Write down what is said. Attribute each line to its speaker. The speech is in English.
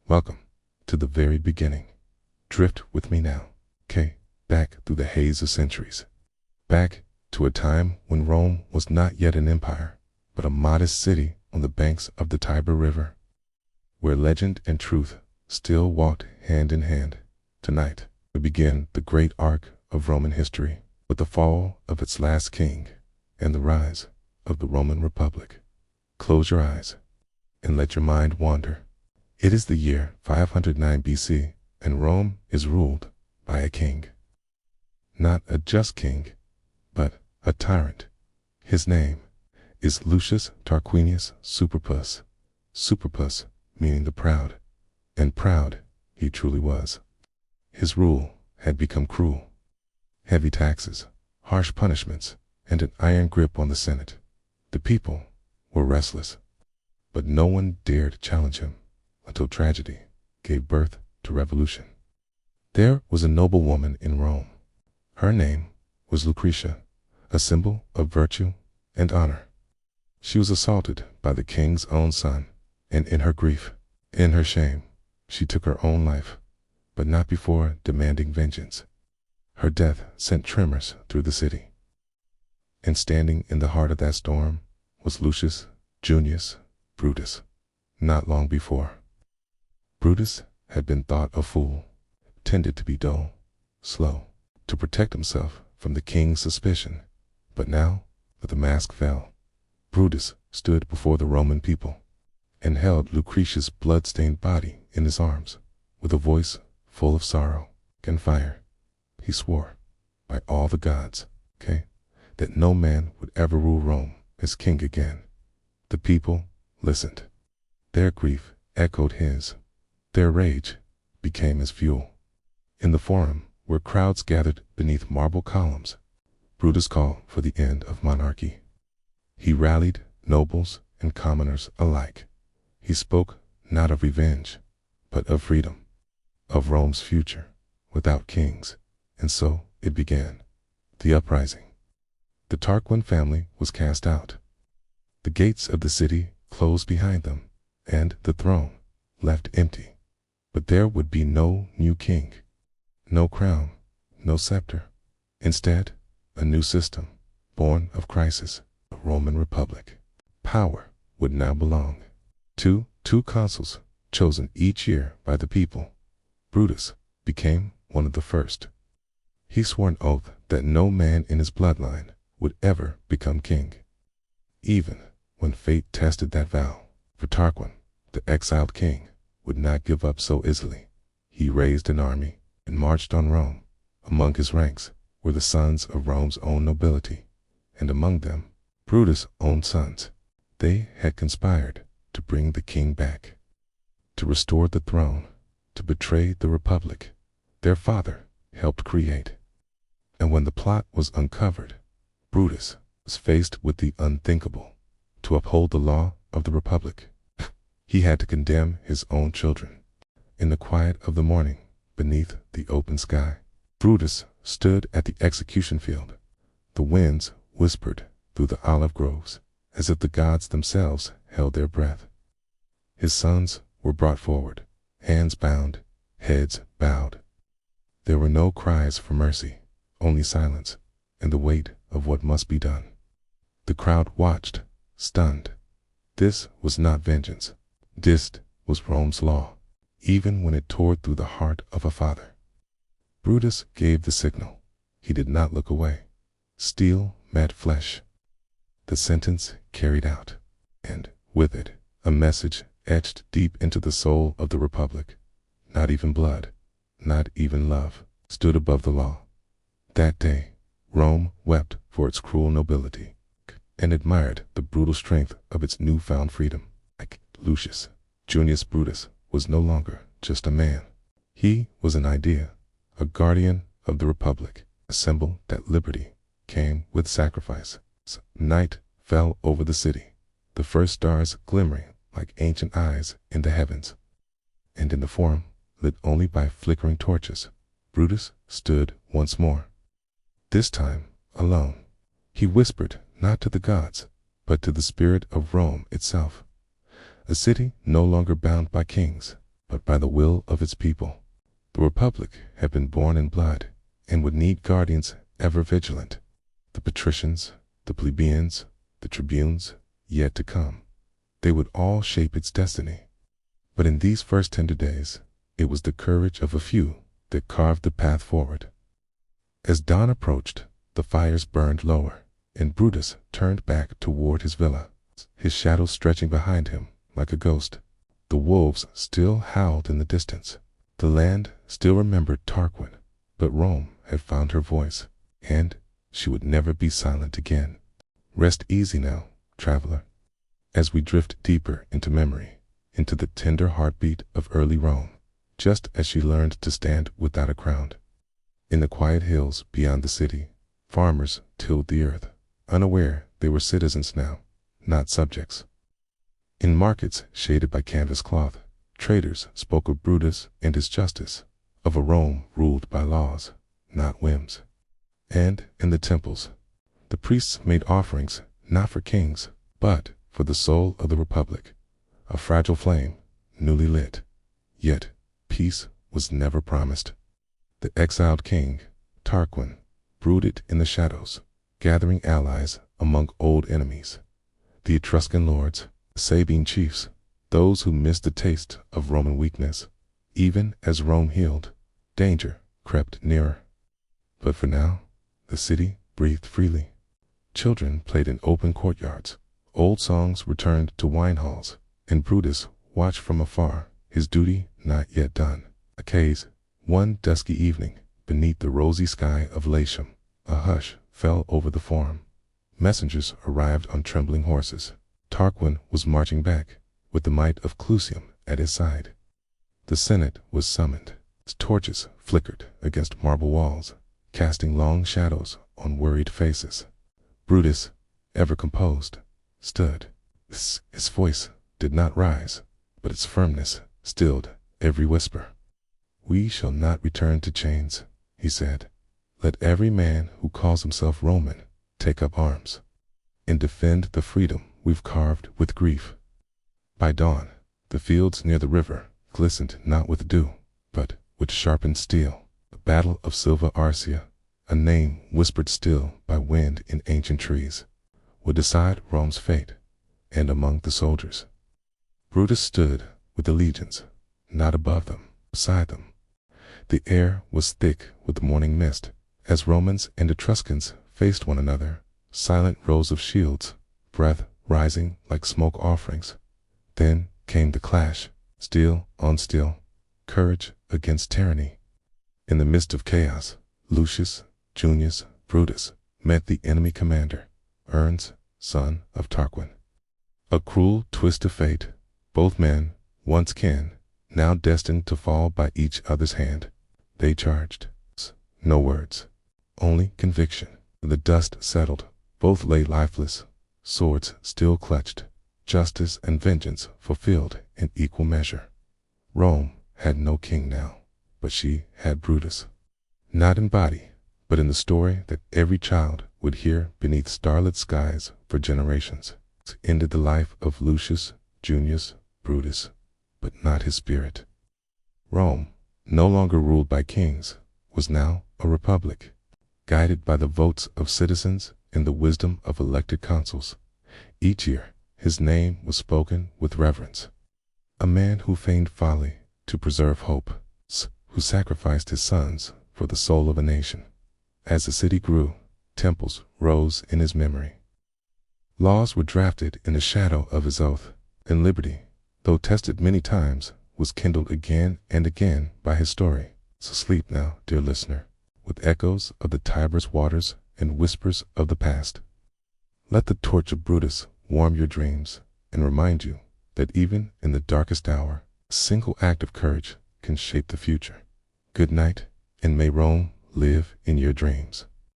Speaker 1: Welcome to the very beginning. Drift with me now, back through the haze of centuries. Back to a time when Rome was not yet an empire, but a modest city on the banks of the Tiber River, where legend and truth still walked hand in hand. Tonight, we begin the great arc of Roman history with the fall of its last king and the rise of the Roman Republic. Close your eyes and let your mind wander. It is the year 509 BC, and Rome is ruled by a king. Not a just king, but a tyrant. His name is Lucius Tarquinius Superbus. Superbus meaning the proud, and proud he truly was. His rule had become cruel. Heavy taxes, harsh punishments, and an iron grip on the Senate. The people were restless, but no one dared challenge him until tragedy gave birth to revolution. There was a noble woman in Rome. Her name was Lucretia, a symbol of virtue and honor. She was assaulted by the king's own son, and in her grief, in her shame, she took her own life, but not before demanding vengeance. Her death sent tremors through the city. And standing in the heart of that storm was Lucius Junius Brutus. Not long before, Brutus had been thought a fool, tended to be dull, slow, to protect himself from the king's suspicion. But now that the mask fell, Brutus stood before the Roman people and held Lucretia's blood-stained body in his arms. With a voice full of sorrow and fire, he swore by all the gods, that no man would ever rule Rome as king again. The people listened. Their grief echoed his. Their rage became his fuel. In the forum, where crowds gathered beneath marble columns, Brutus called for the end of monarchy. He rallied nobles and commoners alike. He spoke not of revenge, but of freedom, of Rome's future without kings. And so it began, the uprising. The Tarquin family was cast out. The gates of the city closed behind them, and the throne left empty. But there would be no new king, no crown, no scepter. Instead, a new system, born of crisis, a Roman Republic. Power would now belong to two consuls chosen each year by the people. Brutus became one of the first. He swore an oath that no man in his bloodline would ever become king, even when fate tested that vow. For Tarquin, the exiled king, would not give up so easily. He raised an army and marched on Rome. Among his ranks were the sons of Rome's own nobility, and among them Brutus' own sons. They had conspired to bring the king back, to restore the throne, to betray the republic their father helped create. And when the plot was uncovered, Brutus was faced with the unthinkable. To uphold the law of the republic, he had to condemn his own children. In the quiet of the morning, beneath the open sky, Brutus stood at the execution field. The winds whispered through the olive groves, as if the gods themselves held their breath. His sons were brought forward, hands bound, heads bowed. There were no cries for mercy, only silence and the weight of what must be done. The crowd watched, stunned. This was not vengeance. This was Rome's law, even when it tore through the heart of a father. Brutus gave the signal. He did not look away. Steel met flesh. The sentence carried out, and with it, a message etched deep into the soul of the republic. Not even blood, not even love, stood above the law. That day, Rome wept for its cruel nobility and admired the brutal strength of its newfound freedom. Lucius Junius Brutus was no longer just a man. He was an idea, a guardian of the republic, a symbol that liberty came with sacrifice. Night fell over the city, the first stars glimmering like ancient eyes in the heavens. And in the forum, lit only by flickering torches, Brutus stood once more. This time, alone. He whispered not to the gods, but to the spirit of Rome itself. A city no longer bound by kings, but by the will of its people. The Republic had been born in blood, and would need guardians ever vigilant. The patricians, the plebeians, the tribunes, yet to come. They would all shape its destiny. But in these first tender days, it was the courage of a few that carved the path forward. As dawn approached, the fires burned lower, and Brutus turned back toward his villa, his shadow stretching behind him like a ghost. The wolves still howled in the distance. The land still remembered Tarquin, but Rome had found her voice, and she would never be silent again. Rest easy now, traveler, as we drift deeper into memory, into the tender heartbeat of early Rome, just as she learned to stand without a crown. In the quiet hills beyond the city, farmers tilled the earth, unaware they were citizens now, not subjects. In markets shaded by canvas cloth, traders spoke of Brutus and his justice, of a Rome ruled by laws, not whims. And in the temples, the priests made offerings not for kings, but for the soul of the Republic, a fragile flame, newly lit. Yet peace was never promised. The exiled king, Tarquin, brooded in the shadows, gathering allies among old enemies. The Etruscan lords, Sabine chiefs, those who missed the taste of Roman weakness. Even as Rome healed, danger crept nearer. But for now, the city breathed freely. Children played in open courtyards, old songs returned to wine halls, and Brutus watched from afar, his duty not yet done. One dusky evening, beneath the rosy sky of Latium, a hush fell over the forum. Messengers arrived on trembling horses. Tarquin was marching back, with the might of Clusium at his side. The Senate was summoned. Its torches flickered against marble walls, casting long shadows on worried faces. Brutus, ever composed, stood. His voice did not rise, but its firmness stilled every whisper. "We shall not return to chains," he said. "Let every man who calls himself Roman take up arms and defend the freedom we've carved with grief." By dawn, the fields near the river glistened not with dew, but with sharpened steel. The Battle of Silva Arcia, a name whispered still by wind in ancient trees, would decide Rome's fate. And among the soldiers, Brutus stood with the legions, not above them, beside them. The air was thick with morning mist, as Romans and Etruscans faced one another, silent rows of shields, breath rising like smoke offerings. Then came the clash, steel on steel, courage against tyranny. In the midst of chaos, Lucius, Junius, Brutus met the enemy commander, Ernest, son of Tarquin. A cruel twist of fate, both men, once kin, now destined to fall by each other's hand. They charged. No words, only conviction. The dust settled, both lay lifeless, swords still clutched, justice and vengeance fulfilled in equal measure. Rome had no king now, but she had Brutus. Not in body, but in the story that every child would hear beneath starlit skies for generations. Ended the life of Lucius, Junius, Brutus, but not his spirit. Rome, no longer ruled by kings, was now a republic, guided by the votes of citizens and the wisdom of elected consuls. Each year, his name was spoken with reverence. A man who feigned folly to preserve hope, who sacrificed his sons for the soul of a nation. As the city grew, temples rose in his memory. Laws were drafted in the shadow of his oath, and liberty, though tested many times, was kindled again and again by his story. So sleep now, dear listener, with echoes of the Tiber's waters and whispers of the past. Let the torch of Brutus warm your dreams and remind you that even in the darkest hour, a single act of courage can shape the future. Good night, and may Rome live in your dreams.